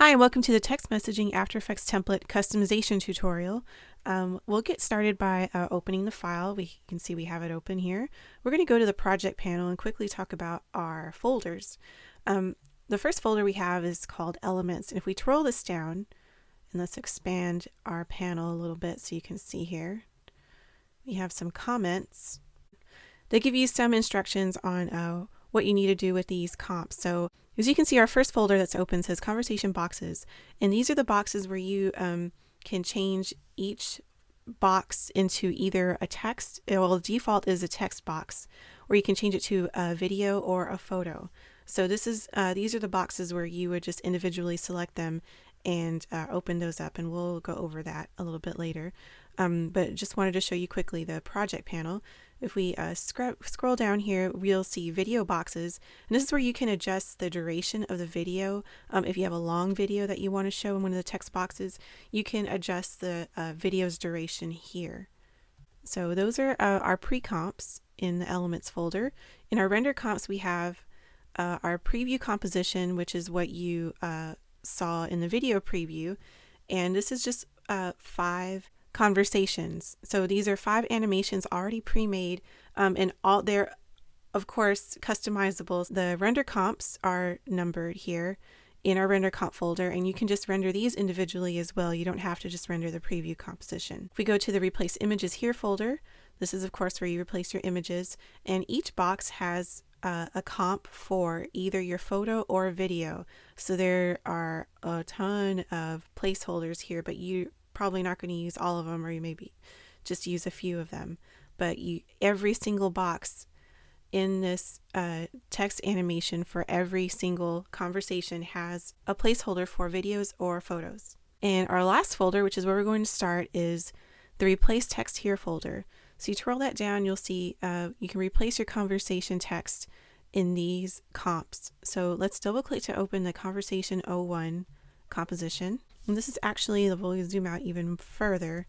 Hi, and welcome to the text messaging After Effects template customization tutorial. We'll get started by opening the file. You can see we have it open here. We're going to go to the project panel and quickly talk about our folders. The first folder we have is called Elements, and if we twirl this down, and let's expand our panel a little bit so you can see here, we have some comments. They give you some instructions on what you need to do with these comps. So as you can see, our first folder that's open says conversation boxes, and these are the boxes where you can change each box into either a text, well, the default is a text box, or you can change it to a video or a photo. So this is these are the boxes where you would just individually select them and open those up, and we'll go over that a little bit later. But just wanted to show you quickly the project panel. If we scroll down here, we'll see video boxes, and this is where you can adjust the duration of the video. If you have a long video that you want to show in one of the text boxes, you can adjust the video's duration here. So those are our pre-comps in the Elements folder. In our render comps, we have our preview composition, which is what you saw in the video preview, and this is just 5 conversations. So these are 5 animations already pre-made, and they're of course customizable. The render comps are numbered here in our render comp folder, and you can just render these individually as well. You don't have to just render the preview composition. If we go to the replace images here folder, this is of course where you replace your images, and each box has a comp for either your photo or video. So there are a ton of placeholders here, but you probably not going to use all of them, or you maybe just use a few of them. But every single box in this text animation for every single conversation has a placeholder for videos or photos. And our last folder, which is where we're going to start, is the replace text here folder. So you twirl that down, you'll see you can replace your conversation text in these comps. So let's double click to open the conversation 01 composition. And this is actually, we'll zoom out even further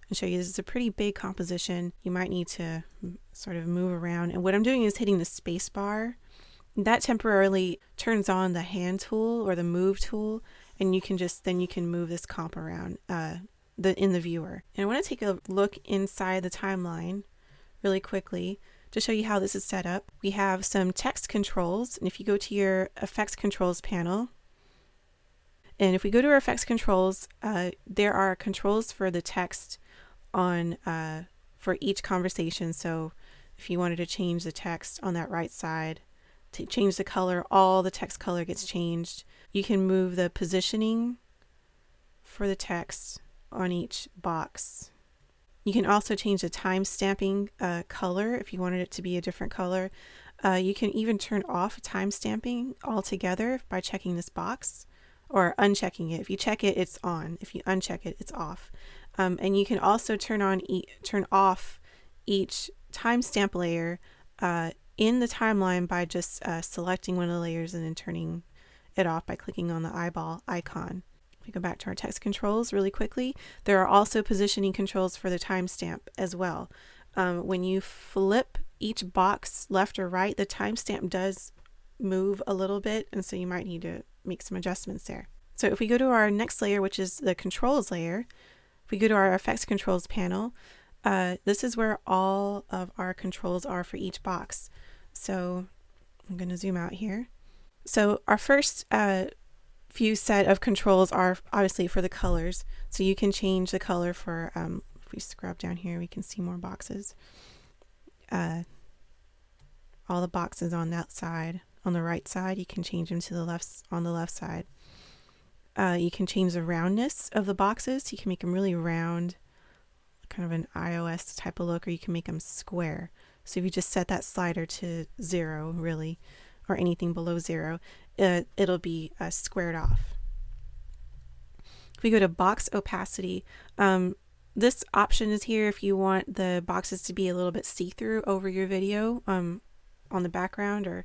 and show you this is a pretty big composition. You might need to sort of move around. And what I'm doing is hitting the space bar. That temporarily turns on the hand tool or the move tool, and you can then you can move this comp around in the viewer. And I want to take a look inside the timeline really quickly to show you how this is set up. We have some text controls, and if you go to your effects controls panel, and if we go to our effects controls, there are controls for the text on for each conversation. So if you wanted to change the text on that right side, to change the color, all the text color gets changed. You can move the positioning for the text on each box. You can also change the time stamping color if you wanted it to be a different color. You can even turn off time stamping altogether by checking this box, or unchecking it. If you check it, it's on. If you uncheck it, it's off. And you can also turn off each timestamp layer in the timeline by just selecting one of the layers and then turning it off by clicking on the eyeball icon. If we go back to our text controls really quickly, there are also positioning controls for the timestamp as well. When you flip each box left or right, the timestamp does move a little bit, and so you might need to make some adjustments there. So if we go to our next layer, which is the controls layer, if we go to our effects controls panel, this is where all of our controls are for each box. So I'm going to zoom out here. So our first few set of controls are obviously for the colors. So you can change the color for, if we scrub down here, we can see more boxes. All the boxes on that side. On the right side, you can change them to the left, on the left side. You can change the roundness of the boxes. You can make them really round, kind of an iOS type of look, or you can make them square. So if you just set that slider to 0, really, or anything below 0, it'll be squared off. If we go to box opacity, this option is here if you want the boxes to be a little bit see-through over your video on the background, or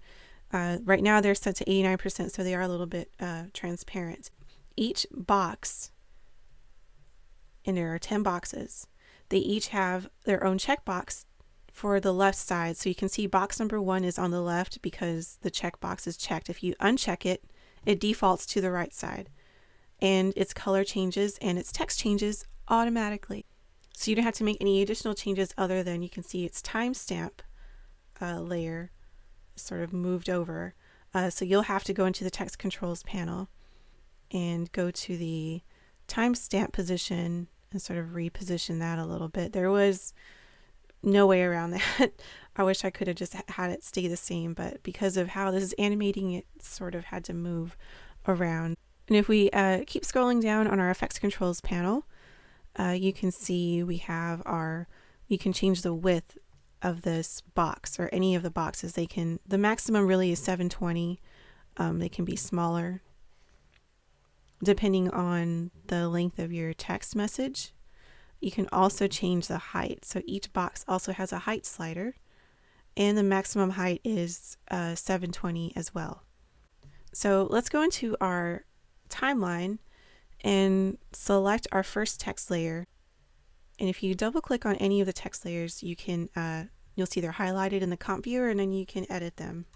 right now they're set to 89%, so they are a little bit transparent. Each box, and there are 10 boxes, they each have their own checkbox for the left side. So you can see box number 1 is on the left because the checkbox is checked. If you uncheck it, it defaults to the right side. and its color changes and its text changes automatically. So you don't have to make any additional changes other than you can see its timestamp layer sort of moved over. So you'll have to go into the text controls panel and go to the timestamp position and sort of reposition that a little bit. There was no way around that. I wish I could have just had it stay the same, but because of how this is animating, it sort of had to move around. And if we keep scrolling down on our effects controls panel, you can see we have you can change the width of this box or any of the boxes. The maximum really is 720. They can be smaller depending on the length of your text message. You can also change the height. So each box also has a height slider, and the maximum height is 720 as well. So let's go into our timeline and select our first text layer. And if you double click on any of the text layers, you can you'll see they're highlighted in the comp viewer, and then you can edit them.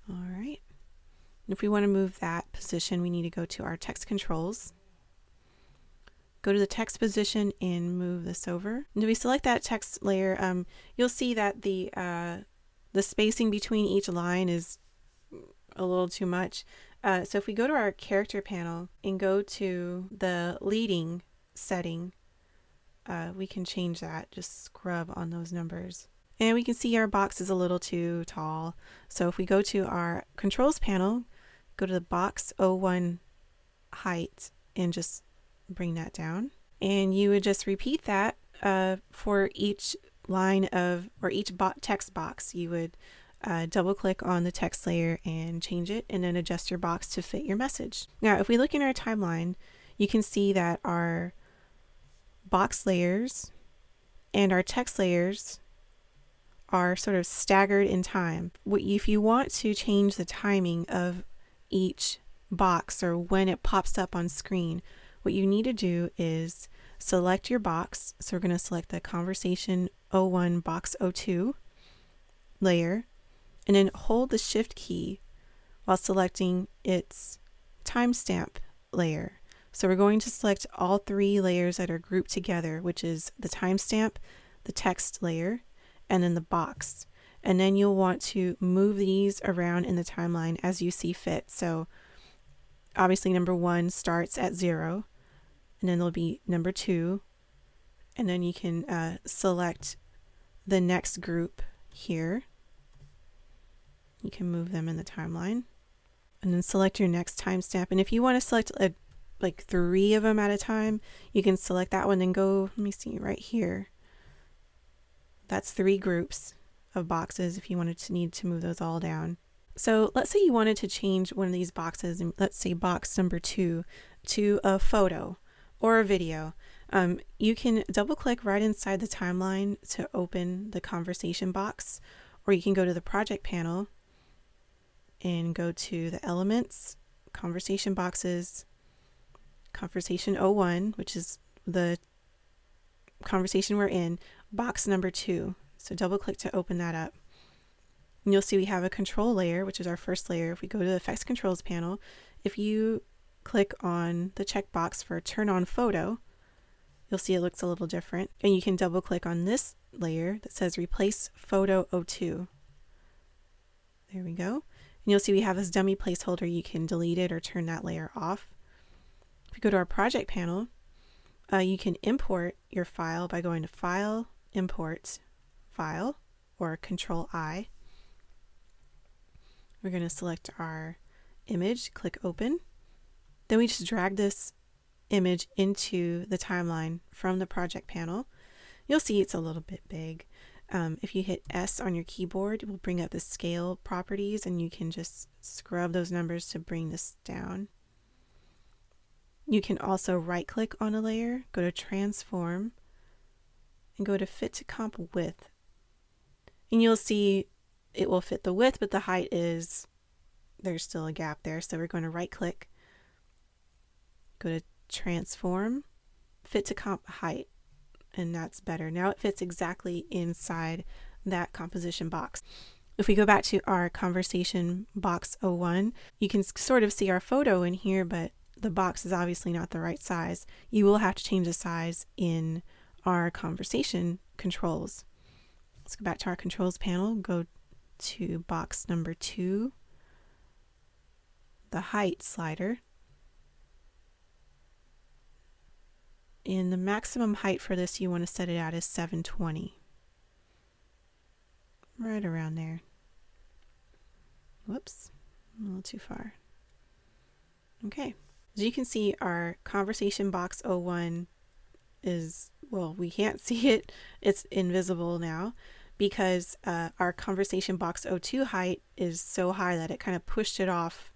All right. And if we want to move that position, we need to go to our text controls. Go to the text position and move this over. And if we select that text layer, you'll see that the spacing between each line is a little too much. So if we go to our character panel and go to the leading setting, we can change that. Just scrub on those numbers. And we can see our box is a little too tall. So if we go to our controls panel, go to the box 01 height and just bring that down. And you would just repeat that for each line or each text box. You would double click on the text layer and change it, and then adjust your box to fit your message. Now, if we look in our timeline, you can see that our box layers and our text layers are sort of staggered in time. If you want to change the timing of each box or when it pops up on screen, what you need to do is select your box. So we're going to select the Conversation 01 Box 02 layer, and then hold the Shift key while selecting its timestamp layer. So we're going to select all three layers that are grouped together, which is the timestamp, the text layer, and then the box. And then you'll want to move these around in the timeline as you see fit. So obviously number 1 starts at 0, and then there'll be number 2, and then you can select the next group here. You can move them in the timeline, and then select your next timestamp. And if you want to select like 3 of them at a time, you can select that one and go, let me see, right here. That's 3 groups of boxes if you need to move those all down. So let's say you wanted to change one of these boxes, and let's say box number 2 to a photo or a video. You can double click right inside the timeline to open the conversation box, or you can go to the project panel and go to the elements, conversation boxes, Conversation 01, which is the conversation we're in, box number 2. So double click to open that up. And you'll see we have a control layer, which is our first layer. If we go to the effects controls panel, if you click on the checkbox for turn on photo, you'll see it looks a little different. And you can double click on this layer that says replace photo 02. There we go. And you'll see we have this dummy placeholder. You can delete it or turn that layer off. If we go to our project panel, you can import your file by going to File, Import, File, or Control I. We're going to select our image, click Open. Then we just drag this image into the timeline from the project panel. You'll see it's a little bit big. If you hit S on your keyboard, it will bring up the scale properties, and you can just scrub those numbers to bring this down. You can also right-click on a layer, go to Transform, and go to Fit to Comp Width. And you'll see it will fit the width, but the height there's still a gap there. So we're going to right-click, go to transform, fit to comp height, and that's better. Now it fits exactly inside that composition box. If we go back to our conversation box 01, you can sort of see our photo in here, but the box is obviously not the right size. You will have to change the size in our conversation controls. Let's go back to our controls panel, go to box number 2, the height slider. And the maximum height for this, you want to set it out as 720. Right around there. Whoops, a little too far. Okay, as you can see, our conversation box 01 is, well, we can't see it. It's invisible now because our conversation box 02 height is so high that it kind of pushed it off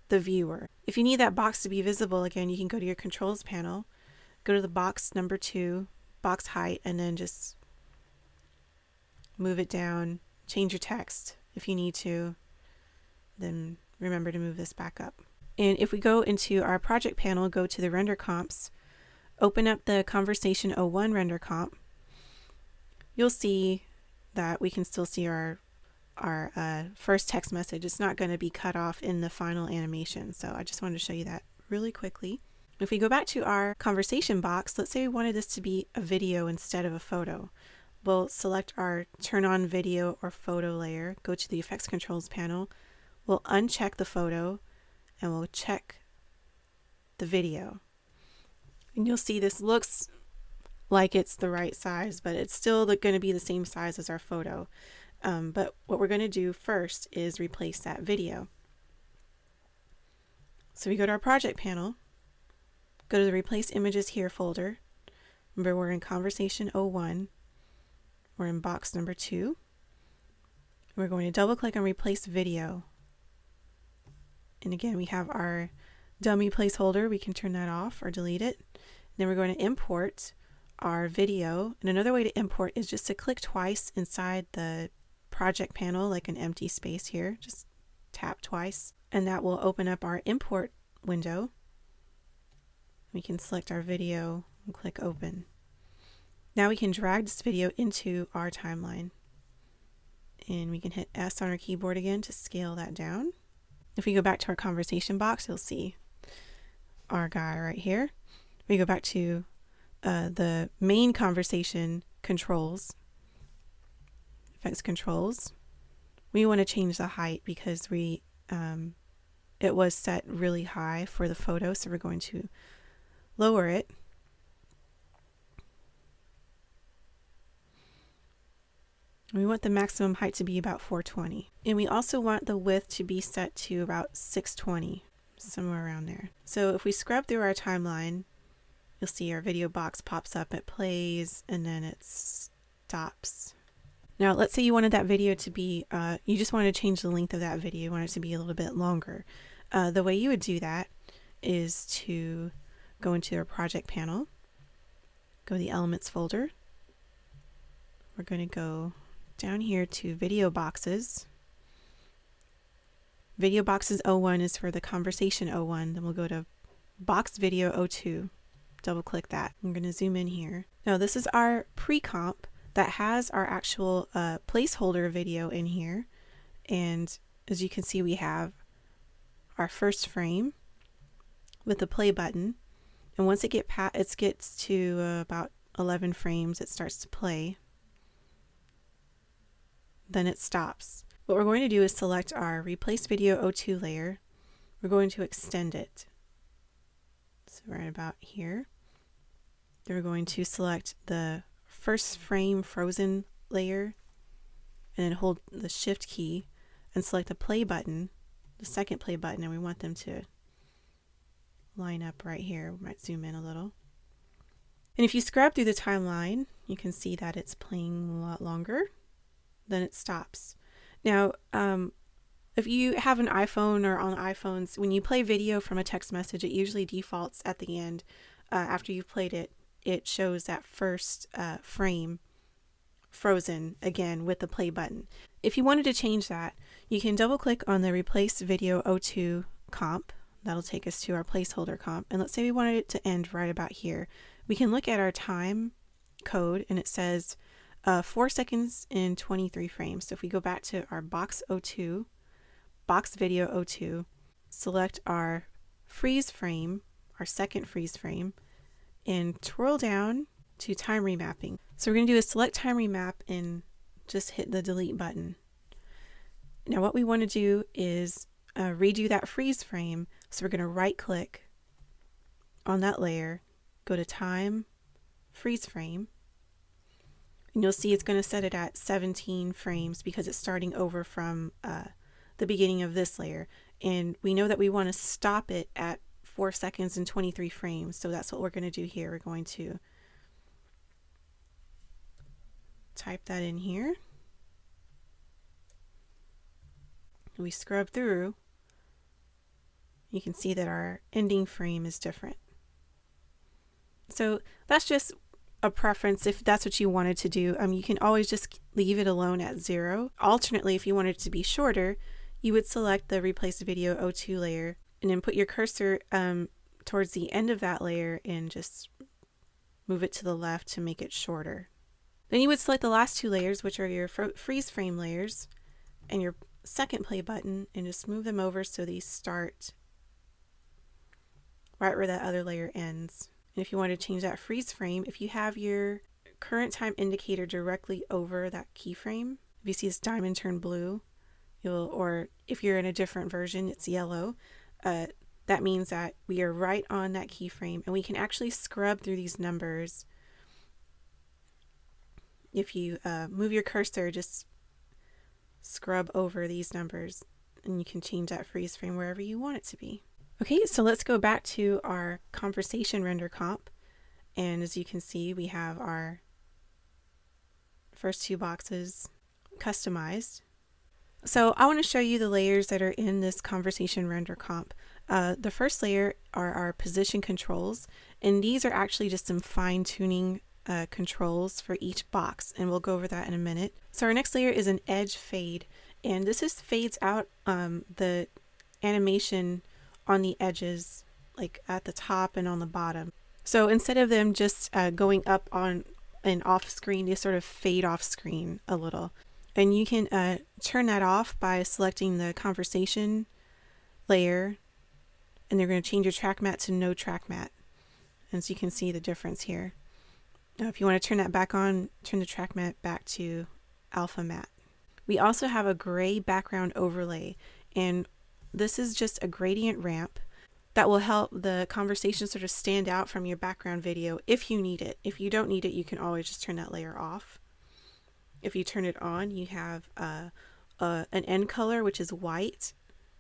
the viewer. If you need that box to be visible, again, you can go to your controls panel, go to the box number 2, box height, and then just move it down, change your text if you need to, then remember to move this back up. And if we go into our project panel, go to the render comps, open up the conversation 01 render comp, you'll see that we can still see our first text message. It's not going to be cut off in the final animation. So I just wanted to show you that really quickly. If we go back to our conversation box, let's say we wanted this to be a video instead of a photo. We'll select our turn on video or photo layer, go to the effects controls panel, we'll uncheck the photo, and we'll check the video. And you'll see this looks like it's the right size, but it's still going to be the same size as our photo. But what we're going to do first is replace that video. So we go to our project panel, go to the Replace Images Here folder. Remember, we're in Conversation 01. We're in box number 2. We're going to double click on Replace Video. And again, we have our dummy placeholder. We can turn that off or delete it. Then we're going to import our video. And another way to import is just to click twice inside the project panel, like an empty space here. Just tap twice, and that will open up our import window. We can select our video and click open. Now we can drag this video into our timeline. And we can hit S on our keyboard again to scale that down. If we go back to our conversation box, you'll see our guy right here. We go back to the main conversation controls, effects controls. We want to change the height because it was set really high for the photo, so we're going to lower it. We want the maximum height to be about 420. And we also want the width to be set to about 620, somewhere around there. So if we scrub through our timeline, you'll see our video box pops up, it plays, and then it stops. Now, let's say you wanted that video to be, you just wanted to change the length of that video, you want it to be a little bit longer. The way you would do that is to go into our project panel, go to the Elements folder. We're going to go down here to Video Boxes. Video Boxes 01 is for the Conversation 01. Then we'll go to Box Video 02. Double click that. I'm going to zoom in here. Now this is our pre-comp that has our actual placeholder video in here. And as you can see, we have our first frame with the play button. And once it gets to about 11 frames, it starts to play. Then it stops. What we're going to do is select our Replace Video 02 layer. We're going to extend it. So right about here. Then we're going to select the first frame frozen layer and then hold the Shift key and select the play button, the second play button, and we want them to line up right here. We might zoom in a little. And if you scrub through the timeline, you can see that it's playing a lot longer. Then it stops. Now, if you have an iPhone or on iPhones, when you play video from a text message, it usually defaults at the end. After you've played it, it shows that first frame frozen again with the play button. If you wanted to change that, you can double click on the Replace Video 02 comp That'll take us to our placeholder comp. And let's say we wanted it to end right about here. We can look at our time code and it says 4 seconds and 23 frames. So if we go back to our box video 02, select our freeze frame, our second freeze frame, and twirl down to time remapping. So we're going to do a select time remap and just hit the delete button. Now what we want to do is redo that freeze frame. So we're going to right click on that layer, go to time, freeze frame, and you'll see it's going to set it at 17 frames because it's starting over from the beginning of this layer. And we know that we want to stop it at 4 seconds and 23 frames. So that's what we're going to do here. We're going to type that in here. And we scrub through. You can see that our ending frame is different. So that's just a preference if that's what you wanted to do. You can always just leave it alone at 0. Alternately, if you wanted it to be shorter, you would select the Replace Video 02 layer and then put your cursor towards the end of that layer and just move it to the left to make it shorter. Then you would select the last 2 layers, which are your freeze frame layers, and your second play button, and just move them over so they start right where that other layer ends. And if you want to change that freeze frame, if you have your current time indicator directly over that keyframe, if you see this diamond turn blue, or if you're in a different version, it's yellow, that means that we are right on that keyframe, and we can actually scrub through these numbers. If you move your cursor, just scrub over these numbers, and you can change that freeze frame wherever you want it to be. Okay, so let's go back to our conversation render comp, and as you can see, we have our first 2 boxes customized. So I want to show you the layers that are in this conversation render comp. The first layer are our position controls, and these are actually just some fine-tuning controls for each box, and we'll go over that in a minute. So our next layer is an edge fade, and this is fades out the animation on the edges, like at the top and on the bottom. So instead of them just going up on and off screen, they sort of fade off screen a little. And you can turn that off by selecting the conversation layer, and they're going to change your track matte to no track matte. And so you can see the difference here. Now if you want to turn that back on, turn the track matte back to alpha matte. We also have a gray background overlay, and this is just a gradient ramp that will help the conversation sort of stand out from your background video if you need it. If you don't need it, you can always just turn that layer off. If you turn it on, you have an end color, which is white,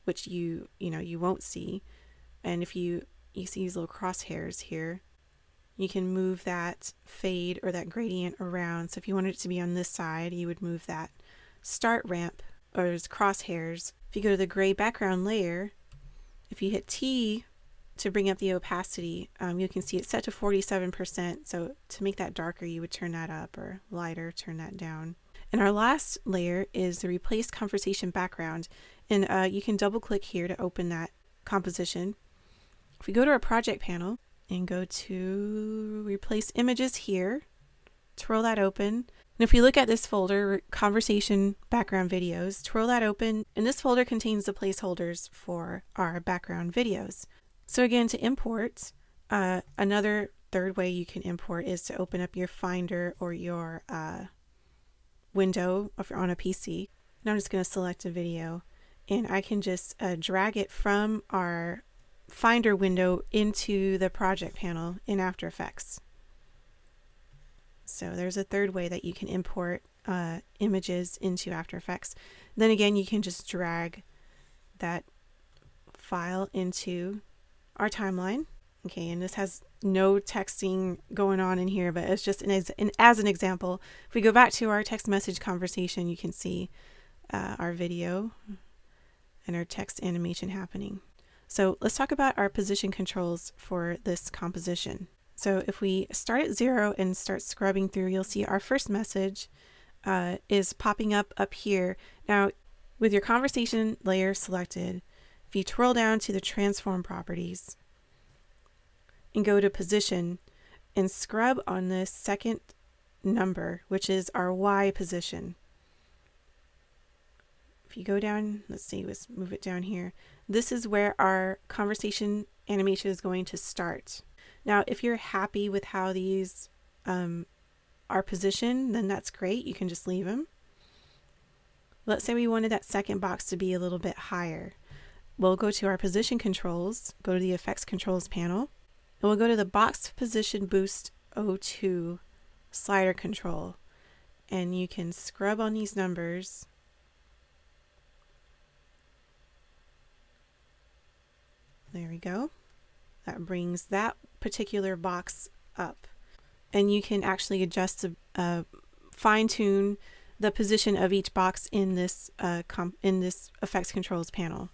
which you won't see. And if you see these little crosshairs here, you can move that fade or that gradient around. So if you wanted it to be on this side, you would move that start ramp or those crosshairs. If you go to the gray background layer, if you hit T to bring up the opacity, you can see it's set to 47%. So to make that darker, you would turn that up, or lighter, turn that down. And our last layer is the replace conversation background. And you can double click here to open that composition. If we go to our project panel and go to replace images here, twirl that open. And if we look at this folder, conversation background videos, twirl that open, and this folder contains the placeholders for our background videos. So again, to import, another third way you can import is to open up your Finder or your window if you're on a PC. And I'm just going to select a video, and I can just drag it from our Finder window into the project panel in After Effects. So there's a third way that you can import images into After Effects. Then again, you can just drag that file into our timeline. Okay, and this has no texting going on in here, but it's just as an example. If we go back to our text message conversation, you can see our video and our text animation happening. So let's talk about our position controls for this composition. So if we start at 0 and start scrubbing through, you'll see our first message is popping up here. Now, with your conversation layer selected, If you twirl down to the transform properties and go to position and scrub on this second number, which is our Y position. If you go down, let's see, let's move it down here. This is where our conversation animation is going to start. Now, if you're happy with how these are positioned, then that's great. You can just leave them. Let's say we wanted that second box to be a little bit higher. We'll go to our position controls, go to the effects controls panel, and we'll go to the box position boost 02 slider control. And you can scrub on these numbers. There we go. That brings that particular box up. And you can actually adjust, fine-tune the position of each box in this effects controls panel.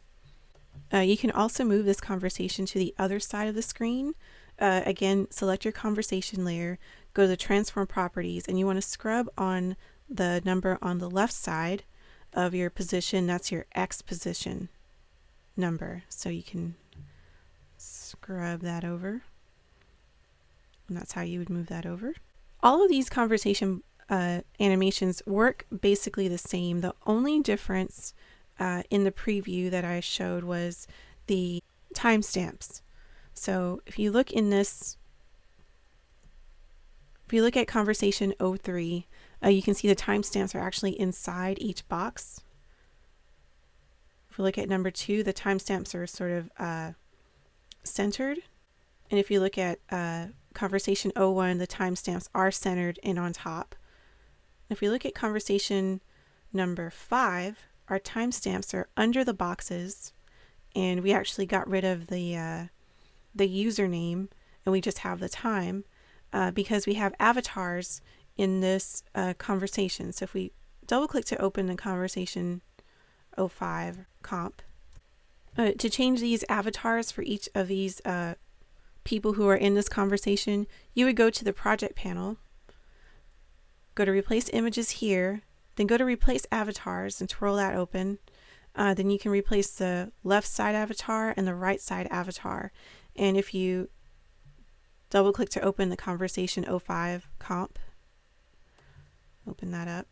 You can also move this conversation to the other side of the screen. Again, select your conversation layer, go to the transform properties, and you want to scrub on the number on the left side of your position. That's your X position number. So you can scrub that over. And that's how you would move that over. All of these conversation animations work basically the same. The only difference in the preview that I showed was the timestamps. So if you look in this, if you look at conversation 03, you can see the timestamps are actually inside each box. If we look at number 2, the timestamps are sort of centered. And if you look at conversation 01, the timestamps are centered and on top. If we look at conversation number 5, our timestamps are under the boxes, and we actually got rid of the username, and we just have the time because we have avatars in this conversation. So if we double click to open the conversation 05 comp, to change these avatars for each of these people who are in this conversation, you would go to the project panel, go to replace images here, then go to replace avatars and twirl that open. Then you can replace the left side avatar and the right side avatar. And if you double click to open the conversation 05 comp, open that up.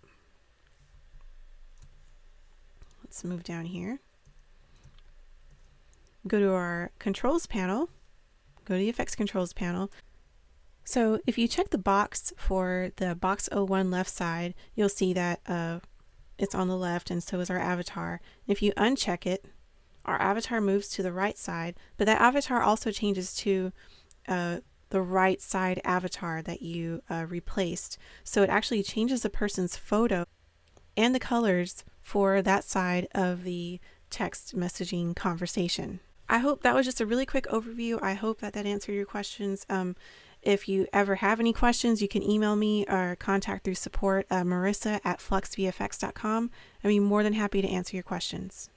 Let's move down here. Go to our controls panel, go to the effects controls panel. So if you check the box for the box 01 left side, you'll see that it's on the left, and so is our avatar. If you uncheck it, our avatar moves to the right side, but that avatar also changes to the right side avatar that you replaced. So it actually changes the person's photo and the colors for that side of the text messaging conversation. I hope that was just a really quick overview. I hope that answered your questions. If you ever have any questions, you can email me or contact through support, Marissa at FluxVFX.com. I'd be more than happy to answer your questions.